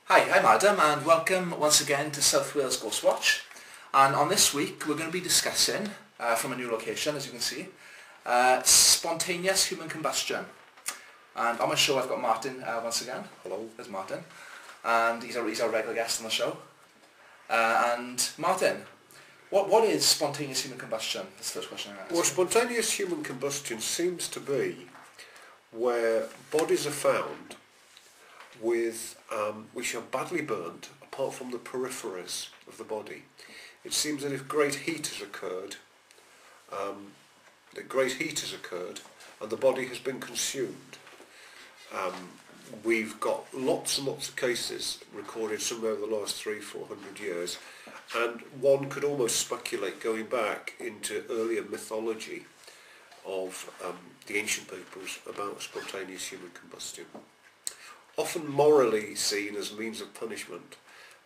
Hi, I'm Adam and welcome once again to South Wales Ghost Watch. And on this week we're going to be discussing, from a new location as you can see, spontaneous human combustion. And on my show I've got Martin once again. Hello. There's Martin. And he's our regular guest on the show. And Martin, what is spontaneous human combustion? That's the first question I'm going to ask. Well, spontaneous human combustion seems to be where bodies are found with which are badly burnt apart from the peripheries of the body. It seems that if great heat has occurred, and the body has been consumed. We've got lots and lots of cases recorded somewhere over the last 300-400 years, and one could almost speculate going back into earlier mythology of the ancient peoples about spontaneous human combustion. Often morally seen as a means of punishment,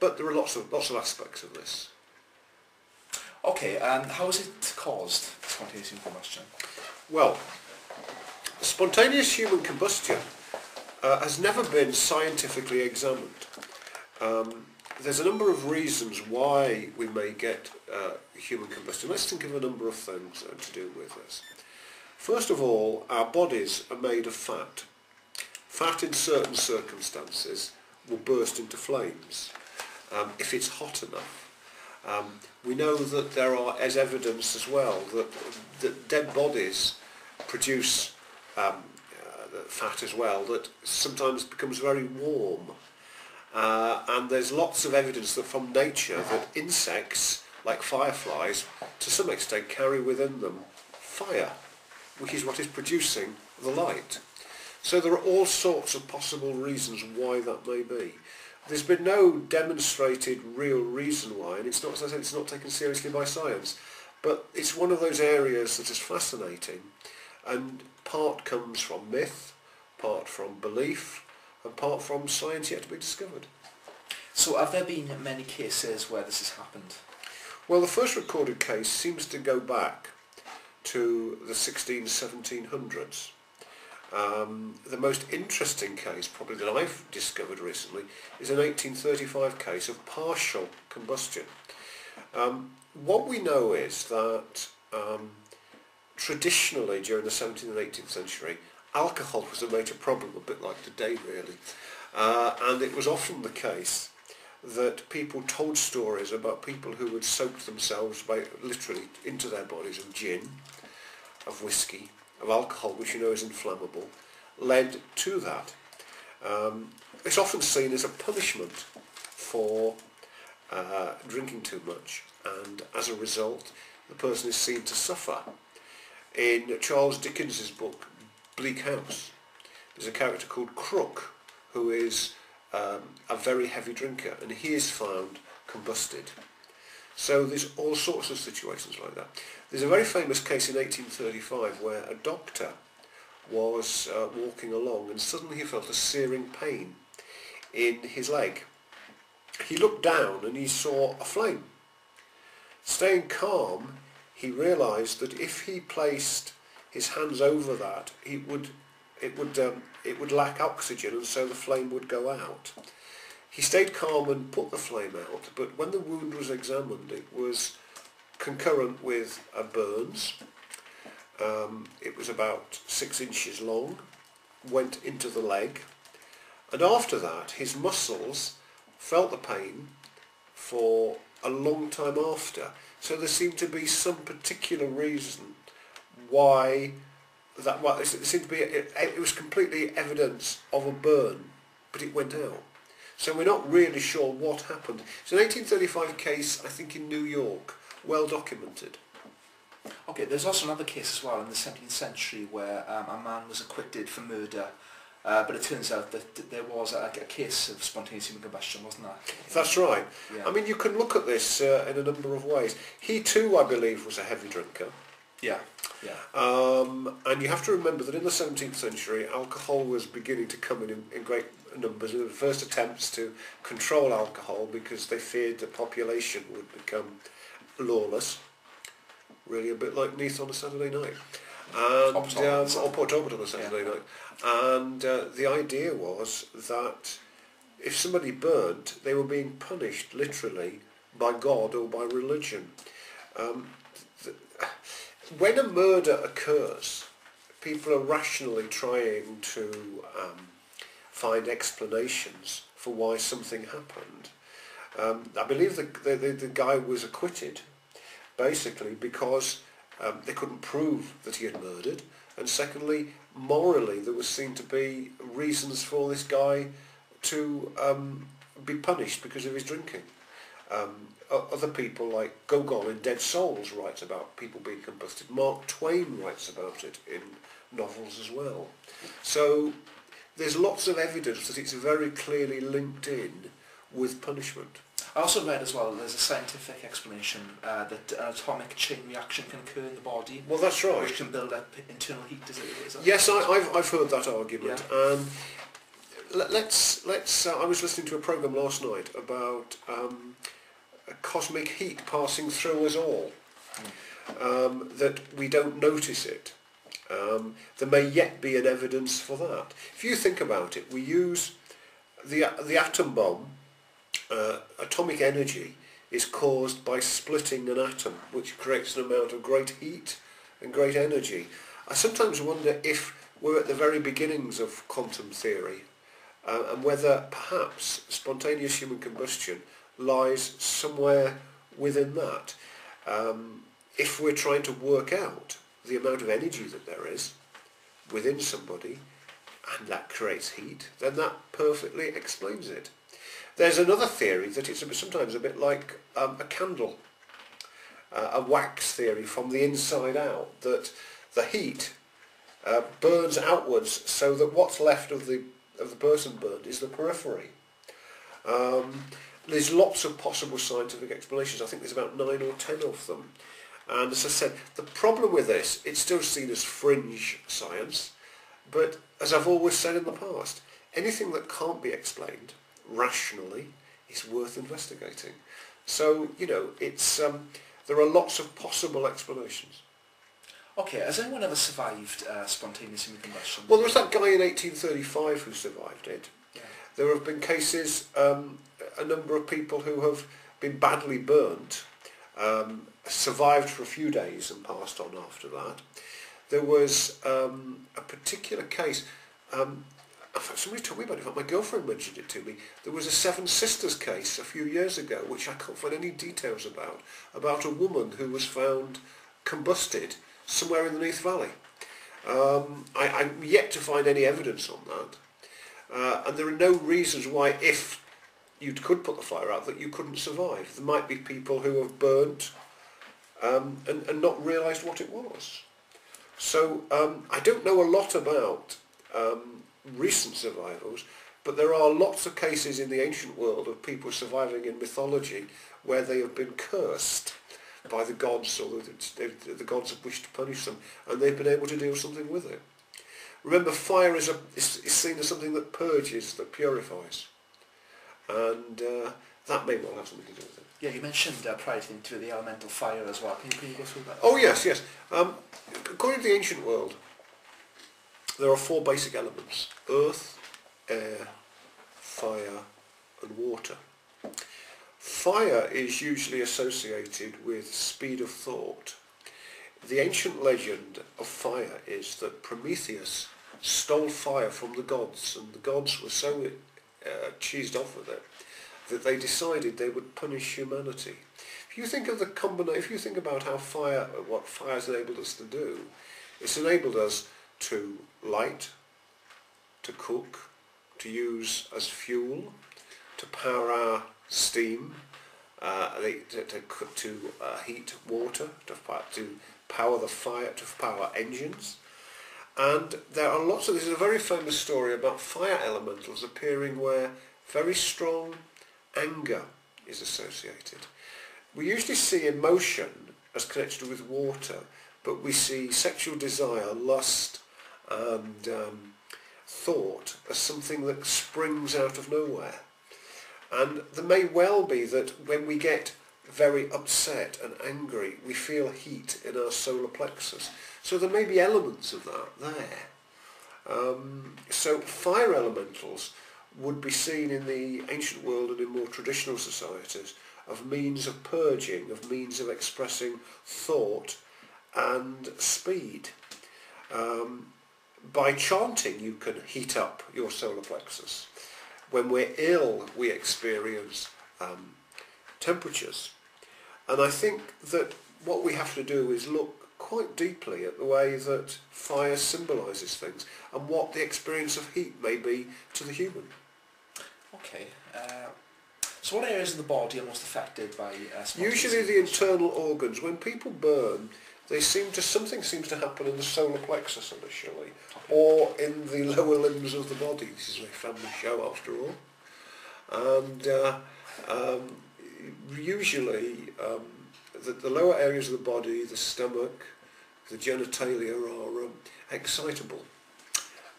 but there are lots of aspects of this. Okay, and how is it caused, spontaneous human combustion? Well, spontaneous human combustion has never been scientifically examined. There's a number of reasons why we may get human combustion. Let's think of a number of things to do with this. First of all, our bodies are made of fat. Fat in certain circumstances will burst into flames if it's hot enough. We know that there is evidence as well that dead bodies produce fat as well that sometimes becomes very warm. And there's lots of evidence that from nature that insects, like fireflies, to some extent carry within them fire, which is what is producing the light. So there are all sorts of possible reasons why that may be. There's been no demonstrated real reason why, and it's not, as I said, it's not taken seriously by science. But it's one of those areas that is fascinating, and part comes from myth, part from belief, and part from science yet to be discovered. So have there been many cases where this has happened? Well, the first recorded case seems to go back to the 1700s. The most interesting case, probably that I've discovered recently, is an 1835 case of partial combustion. What we know is that traditionally during the 17th and 18th century, alcohol was a major problem, a bit like today really, and it was often the case that people told stories about people who had soaked themselves literally into their bodies of gin, of whiskey, of alcohol, which you know is inflammable, led to that. It's often seen as a punishment for drinking too much, and as a result the person is seen to suffer. In Charles Dickens's book Bleak House, there's a character called Crook who is a very heavy drinker, and he is found combusted. So there's all sorts of situations like that. There's a very famous case in 1835 where a doctor was walking along and suddenly he felt a searing pain in his leg. He looked down and he saw a flame. Staying calm, he realised that if he placed his hands over that, it would lack oxygen, and so the flame would go out. He stayed calm and put the flame out, but when the wound was examined, it was concurrent with burns. It was about 6 inches long, went into the leg, and after that his muscles felt the pain for a long time after. So there seemed to be some particular reason why that. Well, it seemed to be. It was completely evidence of a burn, but it went out. So we're not really sure what happened. It's an 1835 case, I think, in New York, well documented. Okay, there's also another case as well in the 17th century where a man was acquitted for murder, but it turns out that there was a case of spontaneous human combustion, wasn't there? That's right. Yeah. I mean, you can look at this in a number of ways. He too, I believe, was a heavy drinker. Yeah, yeah. And you have to remember that in the 17th century, alcohol was beginning to come in great numbers. There were the first attempts to control alcohol because they feared the population would become lawless. Really a bit like Neath on a Saturday night. And, or Port Talbot on a Saturday night. And the idea was that if somebody burnt, they were being punished literally by God or by religion. When a murder occurs, people are rationally trying to find explanations for why something happened. I believe the guy was acquitted, basically because they couldn't prove that he had murdered, and secondly, morally there was seen to be reasons for this guy to be punished because of his drinking. Other people like Gogol in Dead Souls writes about people being combusted. Mark Twain writes about it in novels as well. So there's lots of evidence that it's very clearly linked in with punishment. I also read as well there's a scientific explanation that an atomic chain reaction can occur in the body. Well, that's right. Which can build up internal heat. Is that yes, I've heard that argument. Yeah. Let's. I was listening to a program last night about cosmic heat passing through us all. That we don't notice it. There may yet be an evidence for that. If you think about it, we use the atom bomb. Atomic energy is caused by splitting an atom, which creates an amount of great heat and great energy. I sometimes wonder if we're at the very beginnings of quantum theory, and whether perhaps spontaneous human combustion lies somewhere within that. If we're trying to work out the amount of energy that there is within somebody, and that creates heat, then that perfectly explains it. There's another theory that it's sometimes a bit like a candle, a wax theory from the inside out, that the heat burns outwards so that what's left of the person burned is the periphery. There's lots of possible scientific explanations. I think there's about 9 or 10 of them. And as I said, the problem with this, it's still seen as fringe science, but as I've always said in the past, anything that can't be explained rationally is worth investigating. So, it's there are lots of possible explanations. Okay, has anyone ever survived spontaneous human combustion? Well, there was that guy in 1835 who survived it. Yeah. There have been cases, a number of people who have been badly burnt, survived for a few days and passed on after that. There was a particular case, in fact, somebody told me about it. In fact, my girlfriend mentioned it to me. There was a Seven Sisters case a few years ago, which I can't find any details about a woman who was found combusted somewhere in the Neath Valley. I'm yet to find any evidence on that. And there are no reasons why, if you could put the fire out, that you couldn't survive. There might be people who have burnt and not realised what it was. So I don't know a lot about recent survivals, but there are lots of cases in the ancient world of people surviving in mythology where they have been cursed by the gods, or the gods have wished to punish them, and they've been able to do something with it. Remember, fire is seen as something that purges, that purifies, and that may well have something to do with it. Yeah, you mentioned prior to the elemental fire as well. Can you go through that? Oh yes. According to the ancient world, there are 4 basic elements: earth, air, fire and water. Fire is usually associated with speed of thought. The ancient legend of fire is that Prometheus stole fire from the gods, and the gods were so cheesed off with it that they decided they would punish humanity. If you think of the combination, if you think about how what fire has enabled us to do, it's enabled us to light, to cook, to use as fuel, to power our steam, to heat water, to power the fire, to power engines. And there are lots of, this is a very famous story about fire elementals appearing where very strong anger is associated. We usually see emotion as connected with water, but we see sexual desire, lust and thought as something that springs out of nowhere. And there may well be that when we get very upset and angry, we feel heat in our solar plexus. So there may be elements of that there. So fire elementals would be seen in the ancient world and in more traditional societies of means of purging, of means of expressing thought and speed. By chanting you can heat up your solar plexus. When we're ill we experience temperatures. And I think that what we have to do is look quite deeply at the way that fire symbolises things and what the experience of heat may be to the human. Okay. So what areas of the body are most affected by Usually the internal organs. When people burn, something seems to happen in the solar plexus initially, or in the lower limbs of the body. This is a family show after all. And usually the lower areas of the body, the stomach, the genitalia are excitable.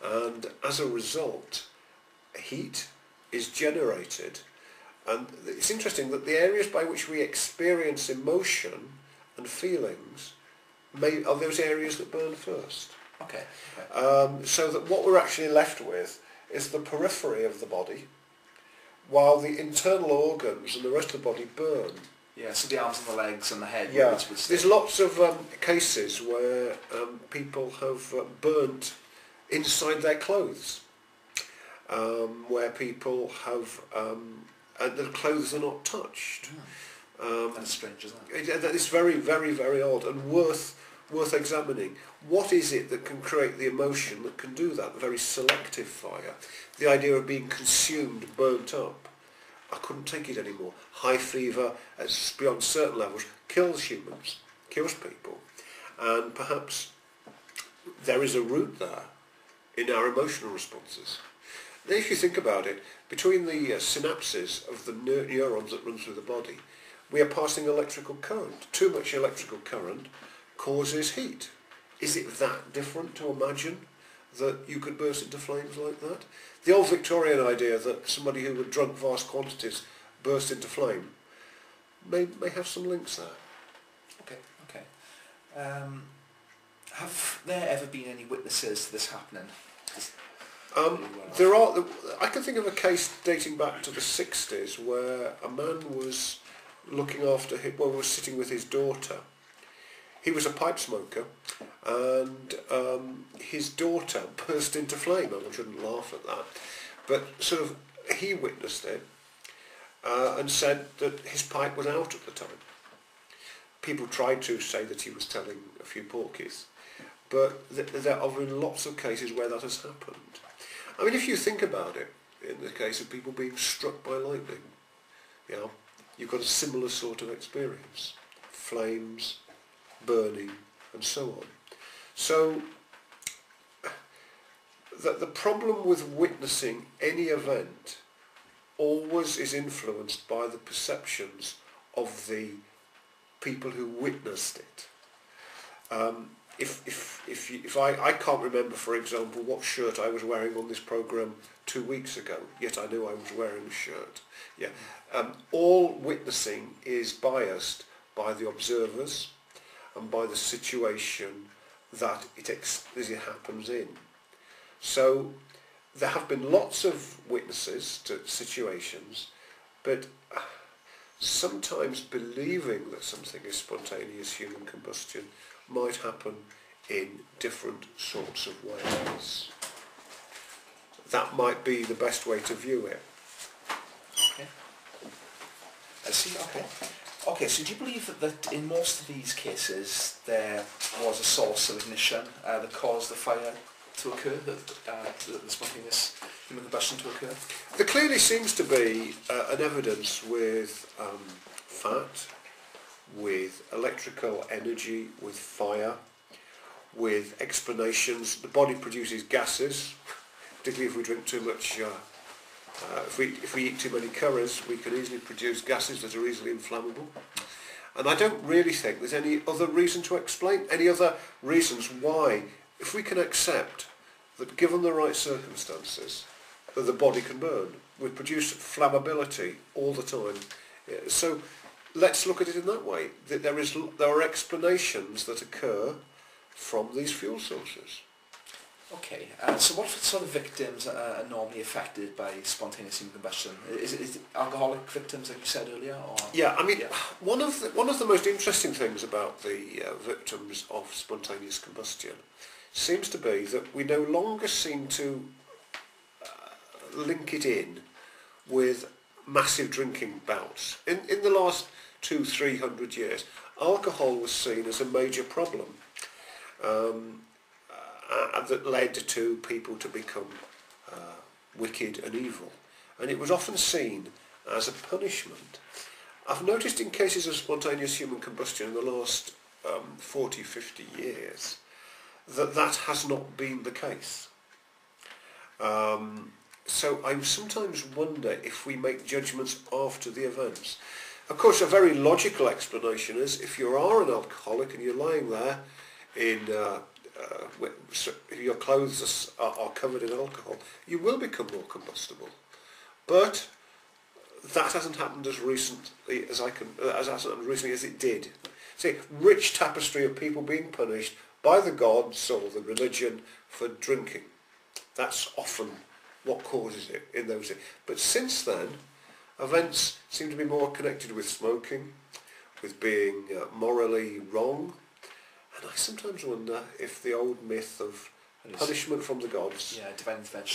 And as a result, heat is generated. And it's interesting that the areas by which we experience emotion and feelings are those areas that burn first. Okay. So that what we're actually left with is the periphery of the body, while the internal organs and the rest of the body burn. Yeah, so the arms and the legs and the head. Yeah, there's lots of cases where people have burnt inside their clothes, where people have, and the clothes are not touched. That's strange, isn't it? That is very, very, very odd and worth examining. What is it that can create the emotion that can do that? Very selective fire. The idea of being consumed, burnt up. I couldn't take it anymore. High fever, beyond certain levels, kills humans, kills people. And perhaps there is a root there in our emotional responses. Now, if you think about it, between the synapses of the neurons that run through the body, we are passing electrical current. Too much electrical current causes heat. Is it that different to imagine that you could burst into flames like that? The old Victorian idea that somebody who had drunk vast quantities burst into flame may have some links there. Okay. Have there ever been any witnesses to this happening? I can think of a case dating back to the 60s where a man was was sitting with his daughter. He was a pipe smoker, and his daughter burst into flame. I shouldn't laugh at that, but sort of he witnessed it and said that his pipe was out at the time. People tried to say that he was telling a few porkies, but there have been lots of cases where that has happened. I mean, if you think about it, in the case of people being struck by lightning, you've got a similar sort of experience. Flames, burning, and so on. So, the problem with witnessing any event always is influenced by the perceptions of the people who witnessed it. If I can't remember, for example, what shirt I was wearing on this programme 2 weeks ago, yet I knew I was wearing a shirt. Yeah, all witnessing is biased by the observers and by the situation that it happens in. So there have been lots of witnesses to situations, but sometimes believing that something is spontaneous human combustion might happen in different sorts of ways. That might be the best way to view it. Okay. I see, okay. Okay, so do you believe that in most of these cases there was a source of ignition that caused the fire to occur, the spontaneous human combustion to occur? There clearly seems to be an evidence with fat, with electrical energy, with fire, with explanations. The body produces gases, particularly if we drink too much. If we eat too many curries, we can easily produce gases that are easily inflammable. And I don't really think there's any other reason to explain, any other reasons why, if we can accept that given the right circumstances, that the body can burn. We produce flammability all the time. Yeah, so let's look at it in that way. That there are explanations that occur from these fuel sources. Okay, so what sort of victims are normally affected by spontaneous human combustion? Is it alcoholic victims, like you said earlier? Or? Yeah, I mean, one of the most interesting things about the victims of spontaneous combustion seems to be that we no longer seem to link it in with massive drinking bouts. In the last 200-300 years, alcohol was seen as a major problem. That led to people to become wicked and evil, and it was often seen as a punishment. I've noticed in cases of spontaneous human combustion in the last 40-50 years that has not been the case. So I sometimes wonder if we make judgments after the events. Of course, a very logical explanation is if you are an alcoholic and you're lying there in if your clothes are covered in alcohol, you will become more combustible. But that hasn't happened as recently as it did. See, rich tapestry of people being punished by the gods or the religion for drinking. That's often what causes it in those days. But since then, events seem to be more connected with smoking, with being morally wrong. And I sometimes wonder if the old myth of punishment from the gods,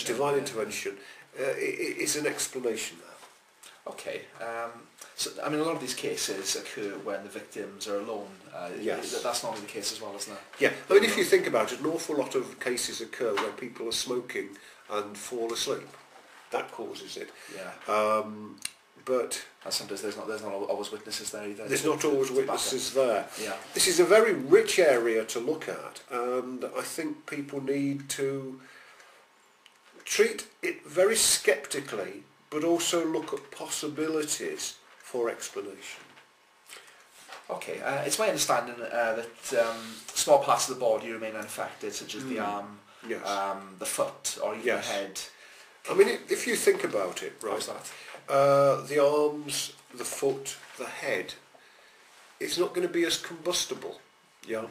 divine intervention, is an explanation there. Okay, so I mean, a lot of these cases occur when the victims are alone. Yes. That's normally the case as well, isn't it? Yeah, I mean, if you think about it, an awful lot of cases occur where people are smoking and fall asleep. That causes it. Yeah. But and sometimes there's not always witnesses there either. There's not always witnesses there. Yeah. This is a very rich area to look at, and I think people need to treat it very sceptically, but also look at possibilities for explanation. Okay, it's my understanding that small parts of the body remain unaffected, such as the arm, yes. The foot, or even Yes. the head. I mean, if you think about it, right? How's that? The arms, the foot, the head, it's not going to be as combustible. Yeah,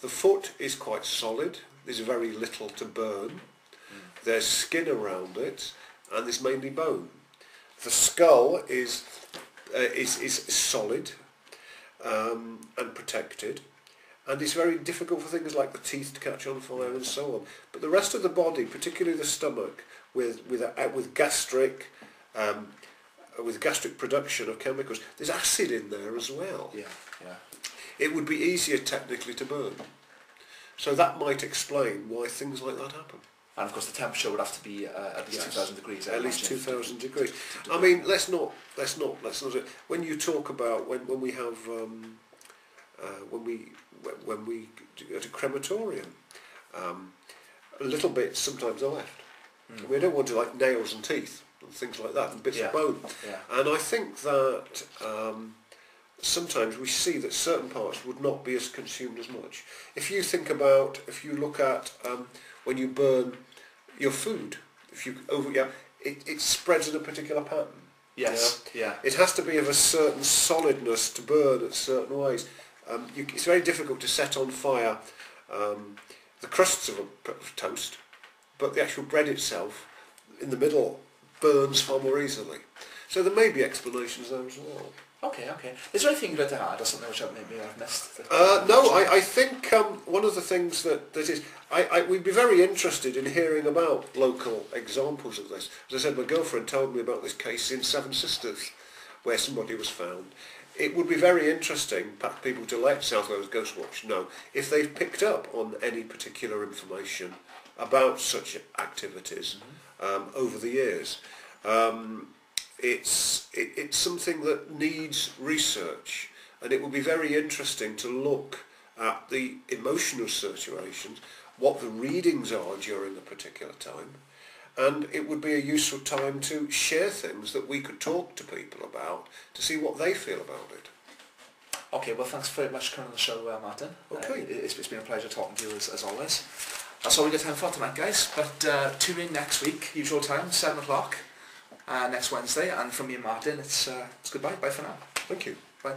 the foot is quite solid. There's very little to burn. There's skin around it, and there's mainly bone. The skull is solid and protected, and it's very difficult for things like the teeth to catch on fire and so on. But the rest of the body, particularly the stomach, with gastric production of chemicals, there's acid in there as well. Yeah, yeah. It would be easier technically to burn. So that might explain why things like that happen. And of course the temperature would have to be at least 2,000 degrees. At least 2,000 degrees. I mean, let's not. When you talk about when we have when we at a crematorium, a little bit sometimes are left. We don't want to like nails and teeth and things like that and bits of bone. Yeah. And I think that sometimes we see that certain parts would not be as consumed as much. If you look at when you burn your food, it spreads in a particular pattern. Yes. Yeah. It has to be of a certain solidness to burn at certain ways. It's very difficult to set on fire the crusts of a toast, but the actual bread itself, in the middle, burns far more easily. So there may be explanations there as well. Okay. Is there anything you'd like to add, or something which maybe I've missed? No, I think one of the things that is, we'd be very interested in hearing about local examples of this. As I said, my girlfriend told me about this case in Seven Sisters, where somebody was found. It would be very interesting, perhaps people to let South Wales Ghost Watch know if they've picked up on any particular information about such activities over the years. It's something that needs research, and it will be very interesting to look at the emotional situations, what the readings are during a particular time, and it would be a useful time to share things that we could talk to people about to see what they feel about it. Okay, well thanks very much for coming on the show, Martin. Okay. It's been a pleasure talking to you as always. That's all we got time for tonight, guys, but tune in next week, usual time, 7 o'clock. Next Wednesday, and from me and Martin, it's goodbye. Bye for now. Thank you. Bye.